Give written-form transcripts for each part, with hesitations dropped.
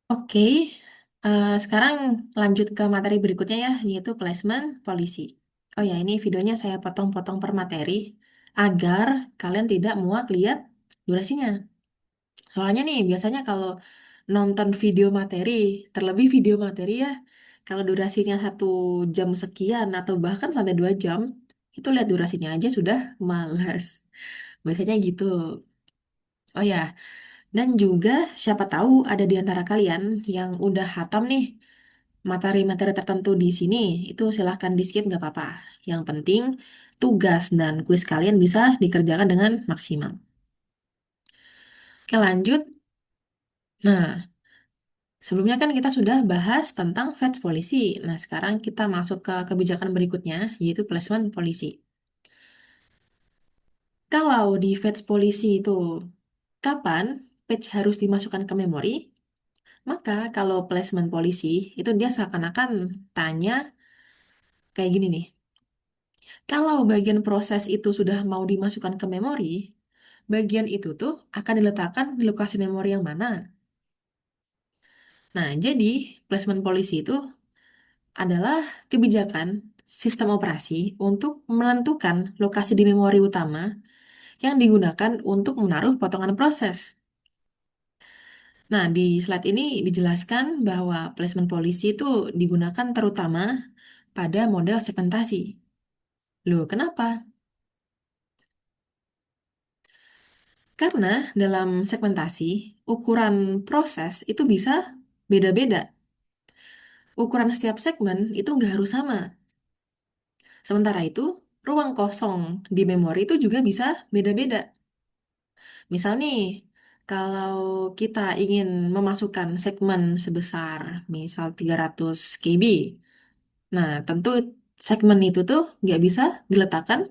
Oke, sekarang lanjut ke materi berikutnya ya, yaitu placement policy. Oh ya, ini videonya saya potong-potong per materi agar kalian tidak muak lihat durasinya. Soalnya nih, biasanya kalau nonton video materi, terlebih video materi ya, kalau durasinya 1 jam sekian atau bahkan sampai 2 jam, itu lihat durasinya aja sudah malas. Biasanya gitu. Oh ya, dan juga siapa tahu ada di antara kalian yang udah hatam nih materi-materi tertentu di sini, itu silahkan di skip nggak apa-apa. Yang penting tugas dan kuis kalian bisa dikerjakan dengan maksimal. Oke lanjut. Nah, sebelumnya kan kita sudah bahas tentang fetch policy. Nah, sekarang kita masuk ke kebijakan berikutnya, yaitu placement policy. Kalau di fetch policy itu, kapan page harus dimasukkan ke memori? Maka kalau placement policy, itu dia seakan-akan tanya kayak gini nih. Kalau bagian proses itu sudah mau dimasukkan ke memori, bagian itu tuh akan diletakkan di lokasi memori yang mana? Nah, jadi placement policy itu adalah kebijakan sistem operasi untuk menentukan lokasi di memori utama yang digunakan untuk menaruh potongan proses. Nah, di slide ini dijelaskan bahwa placement policy itu digunakan terutama pada model segmentasi. Loh, kenapa? Karena dalam segmentasi, ukuran proses itu bisa beda-beda. Ukuran setiap segmen itu nggak harus sama. Sementara itu, ruang kosong di memori itu juga bisa beda-beda. Misal nih, kalau kita ingin memasukkan segmen sebesar misal 300 KB, nah tentu segmen itu tuh nggak bisa diletakkan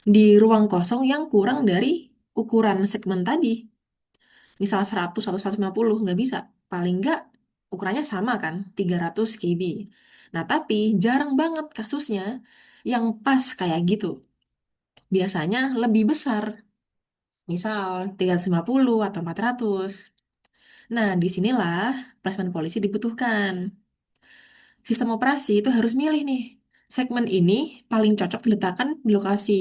di ruang kosong yang kurang dari ukuran segmen tadi. Misal 100 atau 150 nggak bisa. Paling nggak ukurannya sama kan, 300 KB. Nah, tapi jarang banget kasusnya yang pas kayak gitu. Biasanya lebih besar, misal 350 atau 400. Nah, disinilah placement policy dibutuhkan. Sistem operasi itu harus milih nih. Segmen ini paling cocok diletakkan di lokasi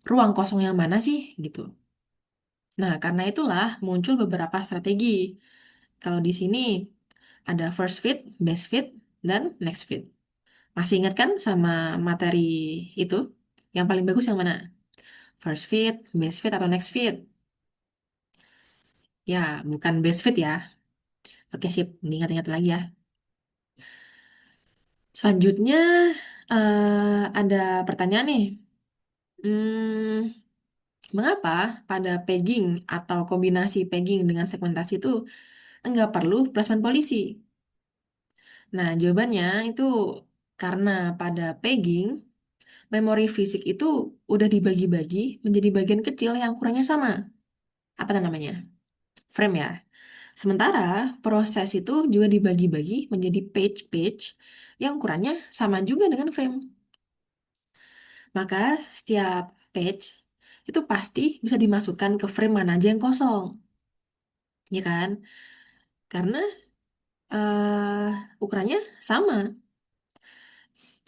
ruang kosong yang mana sih gitu. Nah, karena itulah muncul beberapa strategi. Kalau di sini ada first fit, best fit, dan next fit. Masih ingat kan sama materi itu? Yang paling bagus yang mana? First fit, best fit, atau next fit? Ya, bukan best fit ya. Oke, sip. Ingat-ingat lagi ya. Selanjutnya, ada pertanyaan nih. Hmm, mengapa pada pegging atau kombinasi pegging dengan segmentasi itu enggak perlu placement polisi? Nah, jawabannya itu karena pada pegging, memori fisik itu udah dibagi-bagi menjadi bagian kecil yang ukurannya sama. Apa namanya? Frame ya. Sementara proses itu juga dibagi-bagi menjadi page-page yang ukurannya sama juga dengan frame. Maka setiap page itu pasti bisa dimasukkan ke frame mana aja yang kosong. Ya kan? Karena ukurannya sama.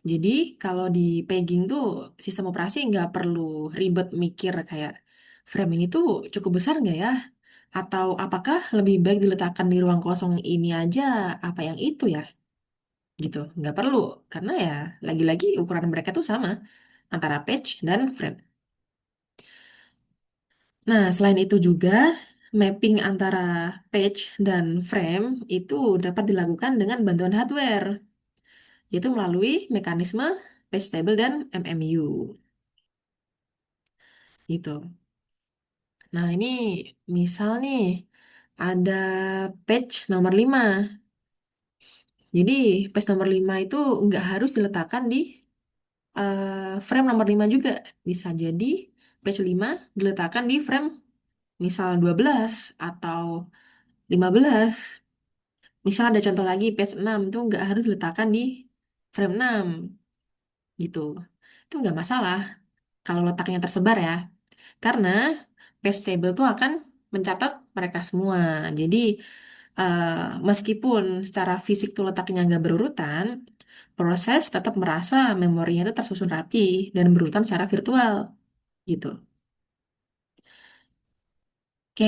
Jadi kalau di pegging tuh sistem operasi nggak perlu ribet mikir kayak frame ini tuh cukup besar nggak ya? Atau apakah lebih baik diletakkan di ruang kosong ini aja apa yang itu ya? Gitu. Nggak perlu. Karena ya lagi-lagi ukuran mereka tuh sama antara page dan frame. Nah, selain itu juga mapping antara page dan frame itu dapat dilakukan dengan bantuan hardware, yaitu melalui mekanisme page table dan MMU. Gitu. Nah, ini misal nih ada page nomor 5. Jadi, page nomor 5 itu nggak harus diletakkan di frame nomor 5 juga. Bisa jadi page 5 diletakkan di frame misal 12 atau 15. Misal ada contoh lagi page 6 itu nggak harus diletakkan di frame 6 gitu. Itu nggak masalah kalau letaknya tersebar ya. Karena page table tuh akan mencatat mereka semua. Jadi Meskipun secara fisik tuh letaknya nggak berurutan, proses tetap merasa memorinya itu tersusun rapi dan berurutan secara virtual gitu. Oke,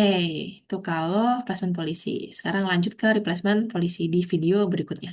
itu kalau replacement polisi. Sekarang lanjut ke replacement polisi di video berikutnya.